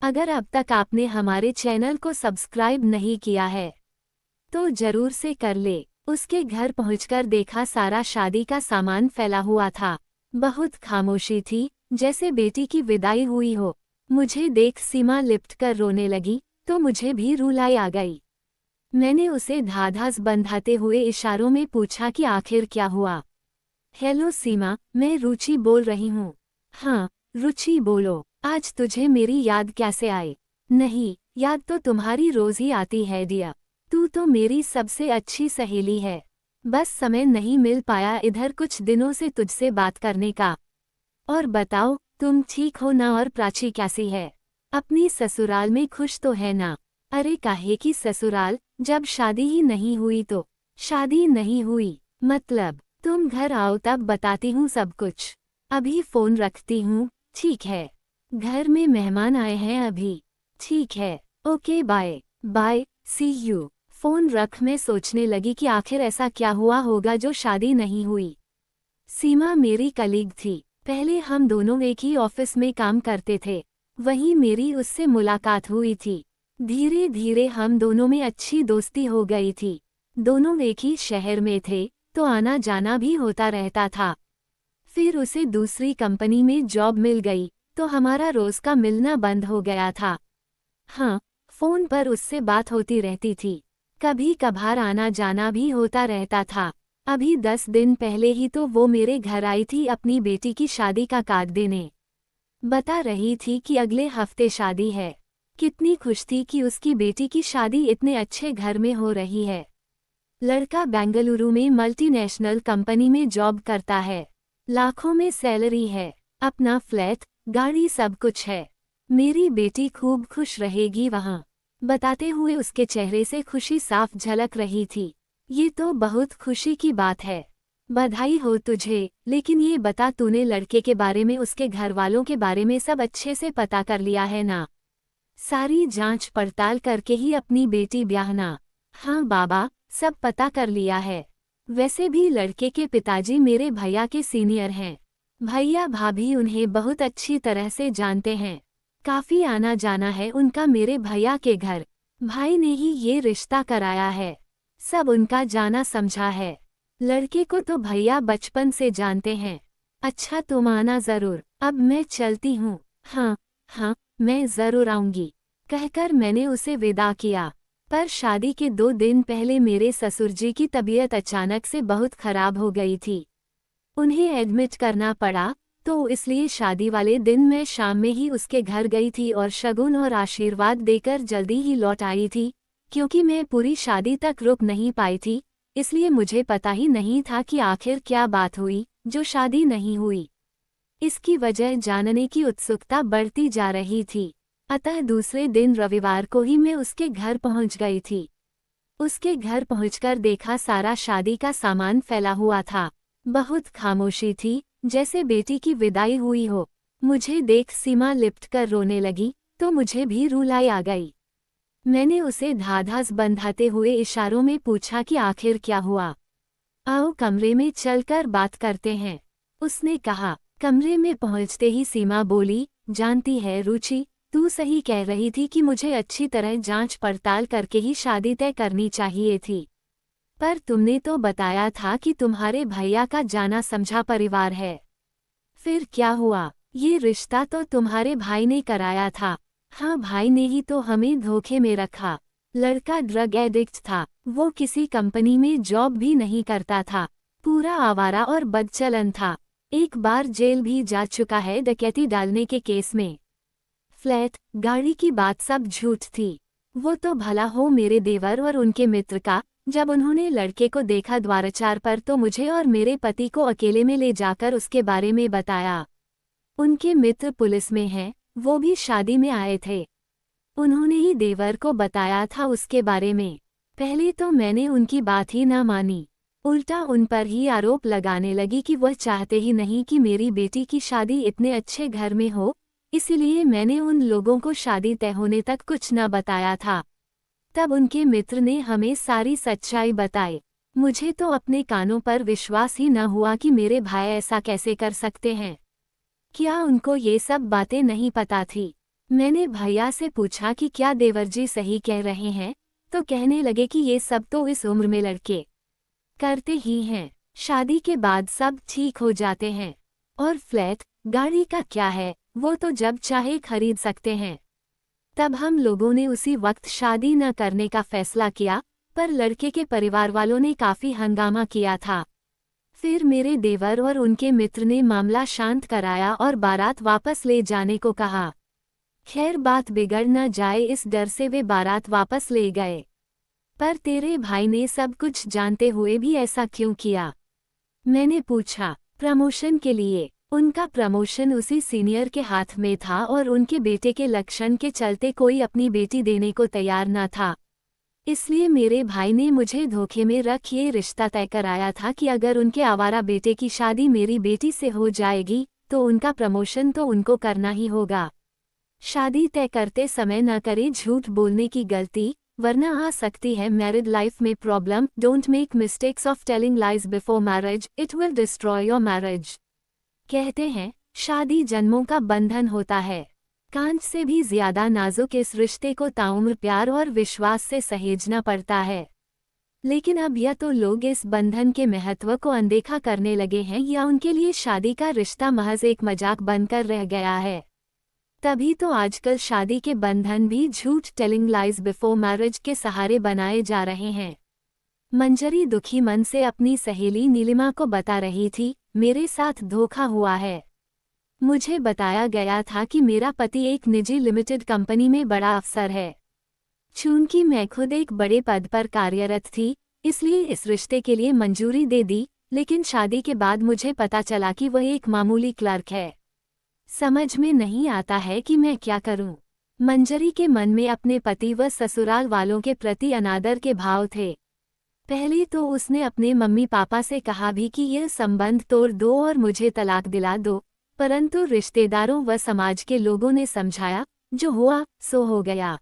अगर अब तक आपने हमारे चैनल को सब्सक्राइब नहीं किया है तो जरूर से कर ले। उसके घर पहुंचकर देखा सारा शादी का सामान फैला हुआ था। बहुत खामोशी थी, जैसे बेटी की विदाई हुई हो। मुझे देख सीमा लिपट कर रोने लगी तो मुझे भी रुलाई आ गई। मैंने उसे ढाढ़स बंधाते हुए इशारों में पूछा कि आखिर क्या हुआ। हेलो सीमा, मैं रुचि बोल रही हूँ। हाँ रुचि बोलो, आज तुझे मेरी याद कैसे आई? नहीं, याद तो तुम्हारी रोज ही आती है दिया। तू तो मेरी सबसे अच्छी सहेली है। बस समय नहीं मिल पाया इधर कुछ दिनों से तुझसे बात करने का। और बताओ, तुम ठीक हो ना? और प्राची कैसी है? अपनी ससुराल में खुश तो है ना? अरे काहे की ससुराल, जब शादी ही नहीं हुई तो? शादी नहीं हुई मतलब? तुम घर आओ तब बताती हूँ सब कुछ। अभी फोन रखती हूँ। ठीक है, घर में मेहमान आए हैं अभी। ठीक है, okay bye. Bye, see you. Phone रख। मैं सोचने लगी कि आखिर ऐसा क्या हुआ होगा जो शादी नहीं हुई। सीमा मेरी कलीग थी। पहले हम दोनों एक ही ऑफिस में काम करते थे। वहीं मेरी उससे मुलाकात हुई थी। धीरे धीरे हम दोनों में अच्छी दोस्ती हो गई थी। दोनों एक ही शहर में थे तो आना जाना भी होता रहता था। फिर उसे दूसरी कंपनी में जॉब मिल गई तो हमारा रोज का मिलना बंद हो गया था। हाँ, फोन पर उससे बात होती रहती थी। कभी कभार आना जाना भी होता रहता था। अभी 10 दिन पहले ही तो वो मेरे घर आई थी अपनी बेटी की शादी का कार्ड देने। बता रही थी कि अगले हफ्ते शादी है। कितनी खुश थी कि उसकी बेटी की शादी इतने अच्छे घर में हो रही है। लड़का बेंगलुरु में मल्टीनेशनल कंपनी में जॉब करता है। लाखों में सैलरी है, अपना फ्लैट, गाड़ी, सब कुछ है। मेरी बेटी खूब खुश रहेगी वहाँ, बताते हुए उसके चेहरे से खुशी साफ झलक रही थी। ये तो बहुत खुशी की बात है। बधाई हो तुझे। लेकिन ये बता, तूने लड़के के बारे में, उसके घर वालों के बारे में सब अच्छे से पता कर लिया है ना? सारी जांच पड़ताल करके ही अपनी बेटी ब्याहना? हाँ बाबा, सब पता कर लिया है। वैसे भी लड़के के पिताजी मेरे भैया के सीनियर हैं। भैया भाभी उन्हें बहुत अच्छी तरह से जानते हैं। काफी आना जाना है उनका मेरे भैया के घर। भाई ने ही ये रिश्ता कराया है। सब उनका जाना समझा है। लड़के को तो भैया बचपन से जानते हैं। अच्छा, तुम आना जरूर। अब मैं चलती हूँ। हाँ हाँ, मैं जरूर आऊंगी, कहकर मैंने उसे विदा किया। पर शादी के 2 दिन पहले मेरे ससुर जी की तबीयत अचानक से बहुत खराब हो गई थी। उन्हें एडमिट करना पड़ा, तो इसलिए शादी वाले दिन मैं शाम में ही उसके घर गई थी और शगुन और आशीर्वाद देकर जल्दी ही लौट आई थी। क्योंकि मैं पूरी शादी तक रुक नहीं पाई थी, इसलिए मुझे पता ही नहीं था कि आखिर क्या बात हुई जो शादी नहीं हुई। इसकी वजह जानने की उत्सुकता बढ़ती जा रही थी। अतः दूसरे दिन रविवार को ही मैं उसके घर पहुंच गई थी। उसके घर पहुंचकर देखा सारा शादी का सामान फैला हुआ था। बहुत खामोशी थी, जैसे बेटी की विदाई हुई हो। मुझे देख सीमा लिपट कर रोने लगी तो मुझे भी रुलाई आ गई। मैंने उसे ढाढ़स बंधाते हुए इशारों में पूछा कि आखिर क्या हुआ। आओ कमरे में चलकर बात करते हैं, उसने कहा। कमरे में पहुंचते ही सीमा बोली, जानती है रुचि, तू सही कह रही थी कि मुझे अच्छी तरह जांच पड़ताल करके ही शादी तय करनी चाहिए थी। पर तुमने तो बताया था कि तुम्हारे भैया का जाना समझा परिवार है। फिर क्या हुआ? ये रिश्ता तो तुम्हारे भाई ने कराया था। हाँ, भाई ने ही तो हमें धोखे में रखा। लड़का ड्रग एडिक्ट था, वो किसी कंपनी में जॉब भी नहीं करता था, पूरा आवारा और बदचलन था। एक बार जेल भी जा चुका है डकैती डालने के केस में। फ्लैट, गाड़ी की बात सब झूठ थी। वो तो भला हो मेरे देवर और उनके मित्र का, जब उन्होंने लड़के को देखा द्वारचार पर तो मुझे और मेरे पति को अकेले में ले जाकर उसके बारे में बताया। उनके मित्र पुलिस में हैं, वो भी शादी में आए थे। उन्होंने ही देवर को बताया था उसके बारे में। पहले तो मैंने उनकी बात ही ना मानी, उल्टा उन पर ही आरोप लगाने लगी कि वह चाहते ही नहीं कि मेरी बेटी की शादी इतने अच्छे घर में हो, इसलिए मैंने उन लोगों को शादी तय होने तक कुछ न बताया था। तब उनके मित्र ने हमें सारी सच्चाई बताई। मुझे तो अपने कानों पर विश्वास ही न हुआ कि मेरे भाई ऐसा कैसे कर सकते हैं। क्या उनको ये सब बातें नहीं पता थी? मैंने भैया से पूछा कि क्या देवर जी सही कह रहे हैं, तो कहने लगे कि ये सब तो इस उम्र में लड़के करते ही हैं, शादी के बाद सब ठीक हो जाते हैं। और फ्लैट, गाड़ी का क्या है, वो तो जब चाहे खरीद सकते हैं। तब हम लोगों ने उसी वक्त शादी न करने का फैसला किया, पर लड़के के परिवार वालों ने काफी हंगामा किया था। फिर मेरे देवर और उनके मित्र ने मामला शांत कराया और बारात वापस ले जाने को कहा। खैर बात बिगड़ न जाए इस डर से वे बारात वापस ले गए। पर तेरे भाई ने सब कुछ जानते हुए भी ऐसा क्यों किया? मैंने पूछा। प्रमोशन के लिए। उनका प्रमोशन उसी सीनियर के हाथ में था और उनके बेटे के लक्षण के चलते कोई अपनी बेटी देने को तैयार न था। इसलिए मेरे भाई ने मुझे धोखे में रख ये रिश्ता तय कराया था कि अगर उनके आवारा बेटे की शादी मेरी बेटी से हो जाएगी तो उनका प्रमोशन तो उनको करना ही होगा। शादी तय करते समय न करे झूठ बोलने की गलती, वरना आ सकती है मैरिड लाइफ में problem. Don't make mistakes of telling lies before marriage, it will destroy your marriage. कहते हैं शादी जन्मों का बंधन होता है। कांच से भी ज्यादा नाजुक इस रिश्ते को ताउम्र प्यार और विश्वास से सहेजना पड़ता है। लेकिन अब या तो लोग इस बंधन के महत्व को अनदेखा करने लगे हैं या उनके लिए शादी का रिश्ता महज एक मजाक बनकर रह गया है। तभी तो आजकल शादी के बंधन भी झूठ टेलिंग लाइज बिफोर मैरिज के सहारे बनाए जा रहे हैं। मंजरी दुखी मन से अपनी सहेली नीलिमा को बता रही थी, मेरे साथ धोखा हुआ है। मुझे बताया गया था कि मेरा पति एक निजी लिमिटेड कंपनी में बड़ा अफसर है। चूंकि मैं खुद एक बड़े पद पर कार्यरत थी, इसलिए इस रिश्ते के लिए मंजूरी दे दी, लेकिन शादी के बाद मुझे पता चला कि वह एक मामूली क्लर्क है। समझ में नहीं आता है कि मैं क्या करूं। मंजरी के मन में अपने पति व ससुराल वालों के प्रति अनादर के भाव थे। पहले तो उसने अपने मम्मी पापा से कहा भी कि यह संबंध तोड़ दो और मुझे तलाक दिला दो, परंतु रिश्तेदारों व समाज के लोगों ने समझाया, जो हुआ सो हो गया,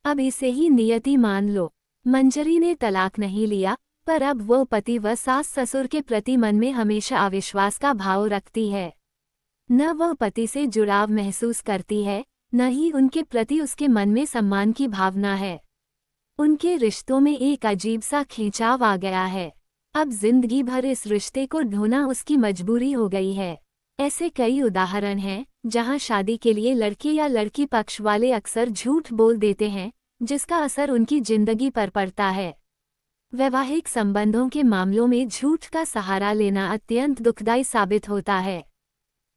अब इसे ही नियति मान लो। मंजरी ने तलाक नहीं लिया, पर अब वो पति व सास ससुर के प्रति मन में हमेशा अविश्वास का भाव रखती है। न वह पति से जुड़ाव महसूस करती है, न ही उनके प्रति उसके मन में सम्मान की भावना है। उनके रिश्तों में एक अजीब सा खिंचाव आ गया है। अब जिंदगी भर इस रिश्ते को ढोना उसकी मजबूरी हो गई है। ऐसे कई उदाहरण हैं जहां शादी के लिए लड़के या लड़की पक्ष वाले अक्सर झूठ बोल देते हैं, जिसका असर उनकी जिंदगी पर पड़ता है। वैवाहिक संबंधों के मामलों में झूठ का सहारा लेना अत्यंत दुखदायी साबित होता है।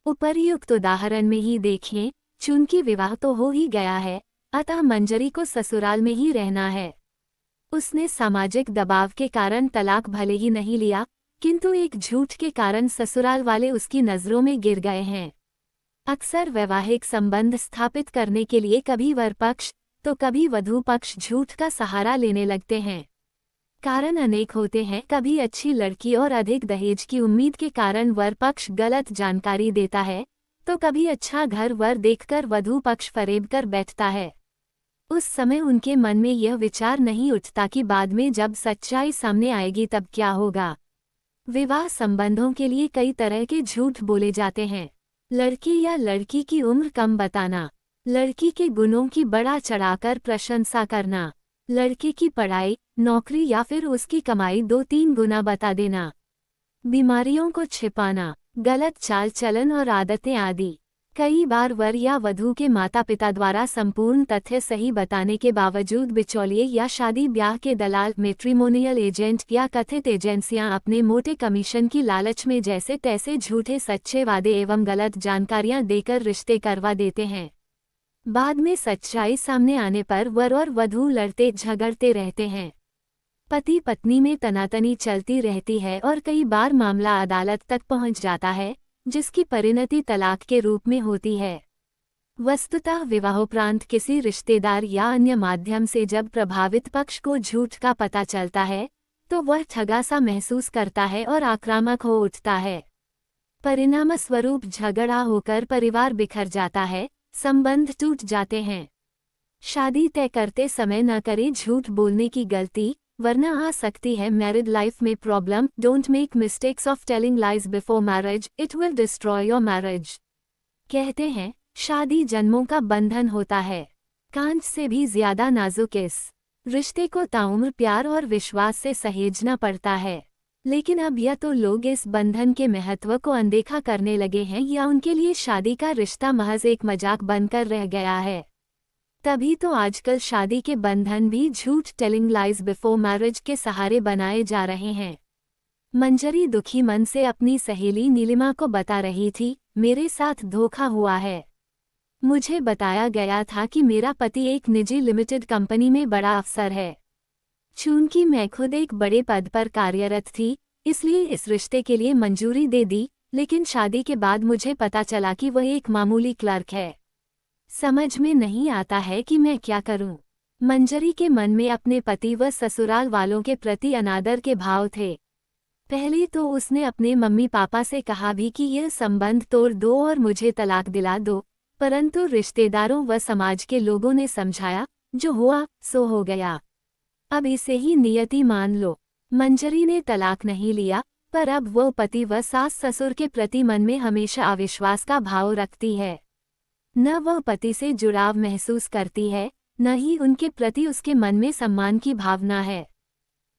उपर्युक्त उदाहरण में ही देखें, चूंकि विवाह तो हो ही गया है, अतः मंजरी को ससुराल में ही रहना है। उसने सामाजिक दबाव के कारण तलाक भले ही नहीं लिया, किंतु एक झूठ के कारण ससुराल वाले उसकी नज़रों में गिर गए हैं। अक्सर वैवाहिक संबंध स्थापित करने के लिए कभी वर पक्ष तो कभी वधू पक्ष झूठ का सहारा लेने लगते हैं। कारण अनेक होते हैं। कभी अच्छी लड़की और अधिक दहेज की उम्मीद के कारण वर पक्ष गलत जानकारी देता है, तो कभी अच्छा घर वर देखकर वधू पक्ष फरेब कर बैठता है। उस समय उनके मन में यह विचार नहीं उठता कि बाद में जब सच्चाई सामने आएगी तब क्या होगा। विवाह संबंधों के लिए कई तरह के झूठ बोले जाते हैं। लड़की या लड़की की उम्र कम बताना, लड़की के गुणों की बढ़ा चढ़ाकर प्रशंसा करना, लड़के की पढ़ाई, नौकरी या फिर उसकी कमाई 2-3 गुना बता देना, बीमारियों को छिपाना, गलत चाल चलन और आदतें आदि। कई बार वर या वधू के माता पिता द्वारा संपूर्ण तथ्य सही बताने के बावजूद बिचौलिए या शादी ब्याह के दलाल, मैट्रिमोनियल एजेंट या कथित एजेंसियां अपने मोटे कमीशन की लालच में जैसे तैसे झूठे सच्चे वादे एवं गलत जानकारियां देकर रिश्ते करवा देते हैं। बाद में सच्चाई सामने आने पर वर और वधू लड़ते झगड़ते रहते हैं। पति पत्नी में तनातनी चलती रहती है और कई बार मामला अदालत तक पहुंच जाता है, जिसकी परिणति तलाक के रूप में होती है। वस्तुतः विवाहोपरांत किसी रिश्तेदार या अन्य माध्यम से जब प्रभावित पक्ष को झूठ का पता चलता है, तो वह ठगा सा महसूस करता है और आक्रामक हो उठता है। परिणामस्वरूप झगड़ा होकर परिवार बिखर जाता है, संबंध टूट जाते हैं। शादी तय करते समय न करें झूठ बोलने की गलती, वरना आ सकती है मैरिड लाइफ में problem. Don't make mistakes of telling lies before marriage, it will destroy your marriage. कहते हैं शादी जन्मों का बंधन होता है, कांच से भी ज्यादा नाजुक। इस रिश्ते को ताउम्र प्यार और विश्वास से सहेजना पड़ता है। लेकिन अब या तो लोग इस बंधन के महत्व को अनदेखा करने लगे हैं या उनके लिए शादी का रिश्ता महज एक मजाक बनकर रह गया है। तभी तो आजकल शादी के बंधन भी झूठ, टेलिंग लाइज बिफोर मैरिज के सहारे बनाए जा रहे हैं। मंजरी दुखी मन से अपनी सहेली नीलिमा को बता रही थी, मेरे साथ धोखा हुआ है। मुझे बताया गया था कि मेरा पति एक निजी लिमिटेड कंपनी में बड़ा अफसर है। चूंकि मैं खुद एक बड़े पद पर कार्यरत थी, इसलिए इस रिश्ते के लिए मंजूरी दे दी, लेकिन शादी के बाद मुझे पता चला कि वह एक मामूली क्लर्क है। समझ में नहीं आता है कि मैं क्या करूं। मंजरी के मन में अपने पति व ससुराल वालों के प्रति अनादर के भाव थे। पहले तो उसने अपने मम्मी पापा से कहा भी कि यह संबंध तोड़ दो और मुझे तलाक दिला दो, परंतु रिश्तेदारों व समाज के लोगों ने समझाया, जो हुआ सो हो गया, अब इसे ही नियति मान लो। मंजरी ने तलाक नहीं लिया, पर अब वो पति व सास ससुर के प्रति मन में हमेशा अविश्वास का भाव रखती है। न वह पति से जुड़ाव महसूस करती है, न ही उनके प्रति उसके मन में सम्मान की भावना है।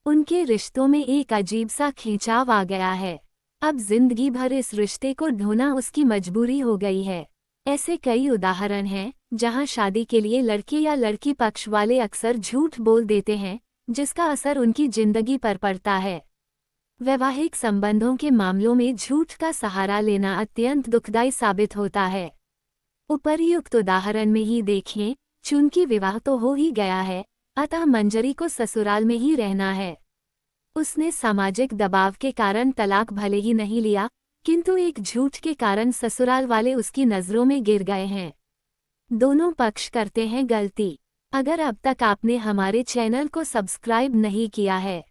उनके रिश्तों में एक अजीब सा खिंचाव आ गया है। अब जिंदगी भर इस रिश्ते को ढोना उसकी मजबूरी हो गई है। ऐसे कई उदाहरण हैं जहां शादी के लिए लड़के या लड़की पक्ष वाले अक्सर झूठ बोल देते हैं, जिसका असर उनकी जिंदगी पर पड़ता है। वैवाहिक संबंधों के मामलों में झूठ का सहारा लेना अत्यंत दुखदायी साबित होता है। उपर्युक्त उदाहरण में ही देखें, चूंकि विवाह तो हो ही गया है, अतः मंजरी को ससुराल में ही रहना है। उसने सामाजिक दबाव के कारण तलाक भले ही नहीं लिया, किंतु एक झूठ के कारण ससुराल वाले उसकी नज़रों में गिर गए हैं। दोनों पक्ष करते हैं गलती। अगर अब तक आपने हमारे चैनल को सब्सक्राइब नहीं किया है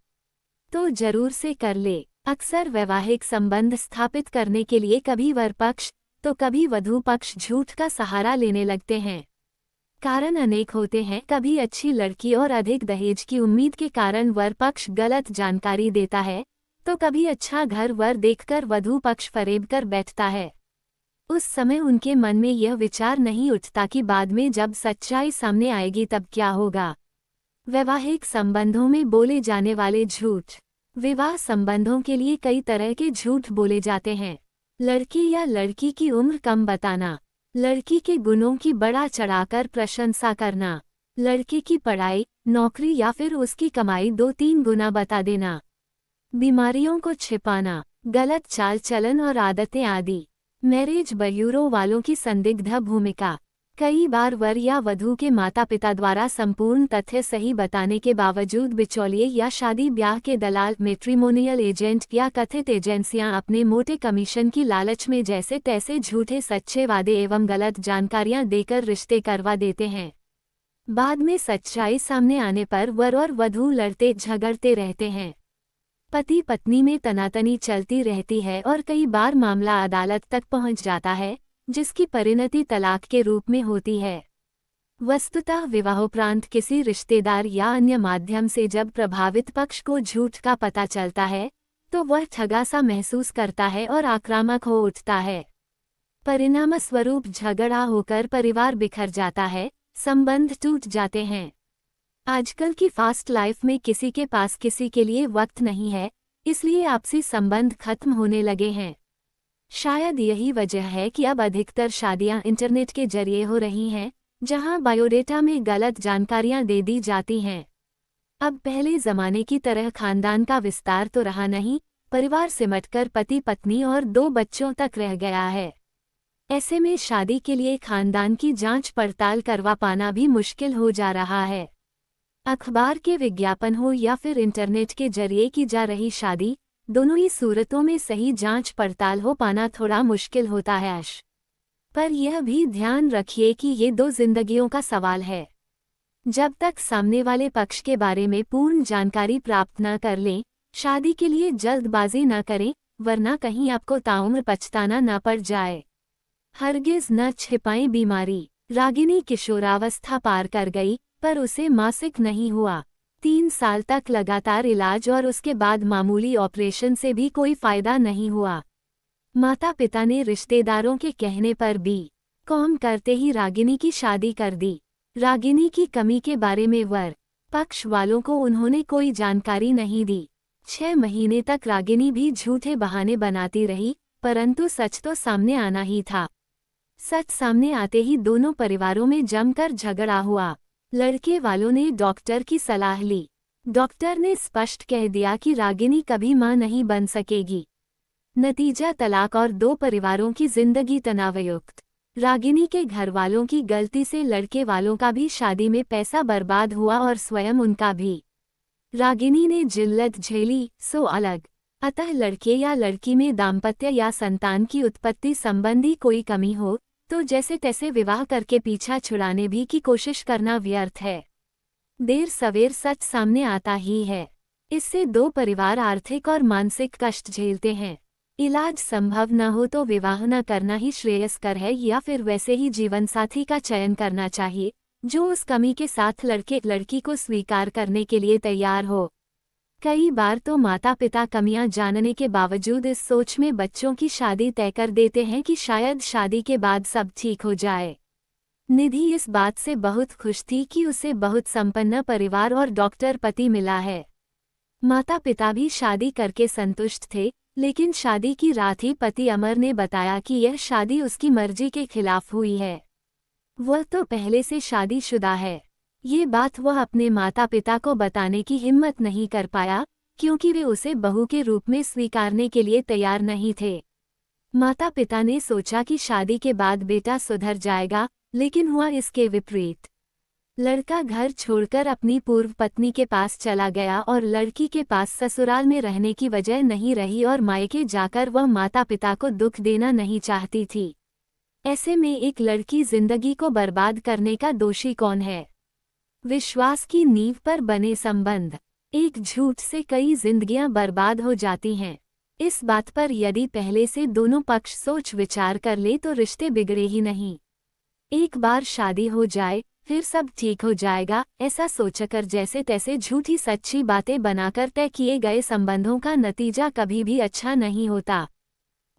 तो जरूर से कर ले। अक्सर वैवाहिक संबंध स्थापित करने के लिए कभी वर पक्ष तो कभी वधू पक्ष झूठ का सहारा लेने लगते हैं। कारण अनेक होते हैं। कभी अच्छी लड़की और अधिक दहेज की उम्मीद के कारण वर पक्ष गलत जानकारी देता है, तो कभी अच्छा घर वर देखकर वधू पक्ष फरेब कर बैठता है। उस समय उनके मन में यह विचार नहीं उठता कि बाद में जब सच्चाई सामने आएगी तब क्या होगा। वैवाहिक संबंधों में बोले जाने वाले झूठ। विवाह संबंधों के लिए कई तरह के झूठ बोले जाते हैं। लड़की या लड़की की उम्र कम बताना, लड़की के गुणों की बढ़ा चढ़ाकर प्रशंसा करना, लड़के की पढ़ाई, नौकरी या फिर उसकी कमाई 2-3 गुना बता देना, बीमारियों को छिपाना, गलत चाल चलन और आदतें आदि। मैरिज ब्यूरो वालों की संदिग्ध भूमिका। कई बार वर या वधू के माता पिता द्वारा संपूर्ण तथ्य सही बताने के बावजूद बिचौलिए या शादी ब्याह के दलाल, मैट्रिमोनियल एजेंट या कथित एजेंसियां अपने मोटे कमीशन की लालच में जैसे तैसे झूठे सच्चे वादे एवं गलत जानकारियां देकर रिश्ते करवा देते हैं। बाद में सच्चाई सामने आने पर वर और वधू लड़ते झगड़ते रहते हैं। पति पत्नी में तनातनी चलती रहती है और कई बार मामला अदालत तक पहुंच जाता है, जिसकी परिणति तलाक के रूप में होती है। वस्तुतः विवाहोपरांत किसी रिश्तेदार या अन्य माध्यम से जब प्रभावित पक्ष को झूठ का पता चलता है, तो वह ठगा सा महसूस करता है और आक्रामक हो उठता है। परिणामस्वरूप झगड़ा होकर परिवार बिखर जाता है, संबंध टूट जाते हैं। आजकल की फास्ट लाइफ में किसी के पास किसी के लिए वक्त नहीं है, इसलिए आपसी संबंध खत्म होने लगे हैं। शायद यही वजह है कि अब अधिकतर शादियां इंटरनेट के जरिए हो रही हैं, जहां बायोडेटा में गलत जानकारियां दे दी जाती हैं। अब पहले जमाने की तरह खानदान का विस्तार तो रहा नहीं, परिवार सिमटकर पति पत्नी और 2 बच्चों तक रह गया है। ऐसे में शादी के लिए खानदान की जांच पड़ताल करवा पाना भी मुश्किल हो जा रहा है। अखबार के विज्ञापन हो या फिर इंटरनेट के जरिए की जा रही शादी, दोनों ही सूरतों में सही जांच पड़ताल हो पाना थोड़ा मुश्किल होता है। पर यह भी ध्यान रखिए कि ये 2 जिंदगियों का सवाल है। जब तक सामने वाले पक्ष के बारे में पूर्ण जानकारी प्राप्त न कर लें, शादी के लिए जल्दबाजी न करें, वरना कहीं आपको ताउम्र पछताना न पड़ जाए। हरगिज न छिपाएं बीमारी। रागिनी किशोरावस्था पार कर गई, पर उसे मासिक नहीं हुआ। 3 साल तक लगातार इलाज और उसके बाद मामूली ऑपरेशन से भी कोई फायदा नहीं हुआ। माता पिता ने रिश्तेदारों के कहने पर भी कॉम करते ही रागिनी की शादी कर दी। रागिनी की कमी के बारे में वर पक्ष वालों को उन्होंने कोई जानकारी नहीं दी। 6 महीने तक रागिनी भी झूठे बहाने बनाती रही, परंतु सच तो सामने आना ही था। सच सामने आते ही दोनों परिवारों में जमकर झगड़ा हुआ। लड़के वालों ने डॉक्टर की सलाह ली। डॉक्टर ने स्पष्ट कह दिया कि रागिनी कभी मां नहीं बन सकेगी। नतीजा तलाक और 2 परिवारों की जिंदगी तनावयुक्त। रागिनी के घर वालों की गलती से लड़के वालों का भी शादी में पैसा बर्बाद हुआ और स्वयं उनका भी। रागिनी ने जिल्लत झेली सो अलग। अतः लड़के या लड़की में दाम्पत्य या संतान की उत्पत्ति संबंधी कोई कमी हो तो जैसे तैसे विवाह करके पीछा छुड़ाने भी की कोशिश करना व्यर्थ है। देर सवेर सच सामने आता ही है। इससे 2 परिवार आर्थिक और मानसिक कष्ट झेलते हैं। इलाज संभव न हो तो विवाह न करना ही श्रेयस्कर है या फिर वैसे ही जीवनसाथी का चयन करना चाहिए जो उस कमी के साथ लड़के लड़की को स्वीकार करने के लिए तैयार हो। कई बार तो माता पिता कमियां जानने के बावजूद इस सोच में बच्चों की शादी तय कर देते हैं कि शायद शादी के बाद सब ठीक हो जाए। निधि इस बात से बहुत खुश थी कि उसे बहुत संपन्न परिवार और डॉक्टर पति मिला है। माता पिता भी शादी करके संतुष्ट थे, लेकिन शादी की रात ही पति अमर ने बताया कि यह शादी उसकी मर्जी के खिलाफ हुई है। वह तो पहले से शादीशुदा है। ये बात वह अपने माता पिता को बताने की हिम्मत नहीं कर पाया, क्योंकि वे उसे बहू के रूप में स्वीकारने के लिए तैयार नहीं थे। माता पिता ने सोचा कि शादी के बाद बेटा सुधर जाएगा, लेकिन हुआ इसके विपरीत। लड़का घर छोड़कर अपनी पूर्व पत्नी के पास चला गया और लड़की के पास ससुराल में रहने की वजह नहीं रही और मायके जाकर वह माता पिता को दुख देना नहीं चाहती थी। ऐसे में एक लड़की जिंदगी को बर्बाद करने का दोषी कौन है? विश्वास की नींव पर बने संबंध। एक झूठ से कई जिंदगियां बर्बाद हो जाती हैं। इस बात पर यदि पहले से दोनों पक्ष सोच विचार कर ले तो रिश्ते बिगड़े ही नहीं। एक बार शादी हो जाए फिर सब ठीक हो जाएगा, ऐसा सोचकर जैसे तैसे झूठी सच्ची बातें बनाकर तय किए गए संबंधों का नतीजा कभी भी अच्छा नहीं होता।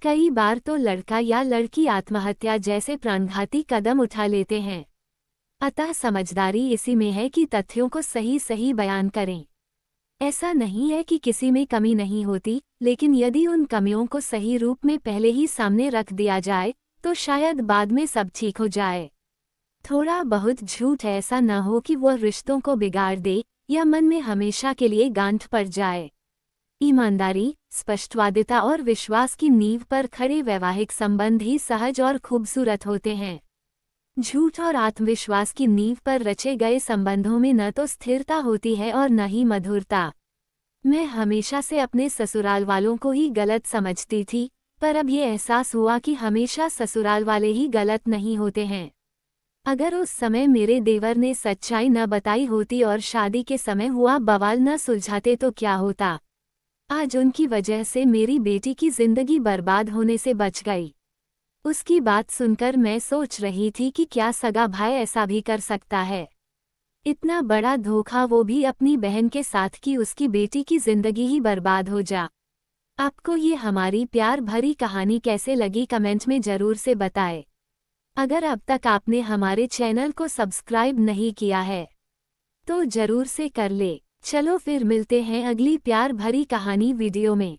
कई बार तो लड़का या लड़की आत्महत्या जैसे प्राणघाती कदम उठा लेते हैं। अतः समझदारी इसी में है कि तथ्यों को सही सही बयान करें। ऐसा नहीं है कि किसी में कमी नहीं होती, लेकिन यदि उन कमियों को सही रूप में पहले ही सामने रख दिया जाए तो शायद बाद में सब ठीक हो जाए। थोड़ा बहुत झूठ ऐसा न हो कि वह रिश्तों को बिगाड़ दे या मन में हमेशा के लिए गांठ पड़ जाए। ईमानदारी, स्पष्टवादिता और विश्वास की नींव पर खड़े वैवाहिक संबंध ही सहज और खूबसूरत होते हैं। झूठ और आत्मविश्वास की नींव पर रचे गए संबंधों में न तो स्थिरता होती है और न ही मधुरता। मैं हमेशा से अपने ससुराल वालों को ही गलत समझती थी, पर अब ये एहसास हुआ कि हमेशा ससुराल वाले ही गलत नहीं होते हैं। अगर उस समय मेरे देवर ने सच्चाई न बताई होती और शादी के समय हुआ बवाल न सुलझाते तो क्या होता? आज उनकी वजह से मेरी बेटी की जिंदगी बर्बाद होने से बच गई। उसकी बात सुनकर मैं सोच रही थी कि क्या सगा भाई ऐसा भी कर सकता है? इतना बड़ा धोखा, वो भी अपनी बहन के साथ, कि उसकी बेटी की जिंदगी ही बर्बाद हो जा। आपको ये हमारी प्यार भरी कहानी कैसे लगी कमेंट में जरूर से बताएं। अगर अब तक आपने हमारे चैनल को सब्सक्राइब नहीं किया है तो जरूर से कर ले। चलो फिर मिलते हैं अगली प्यार भरी कहानी वीडियो में।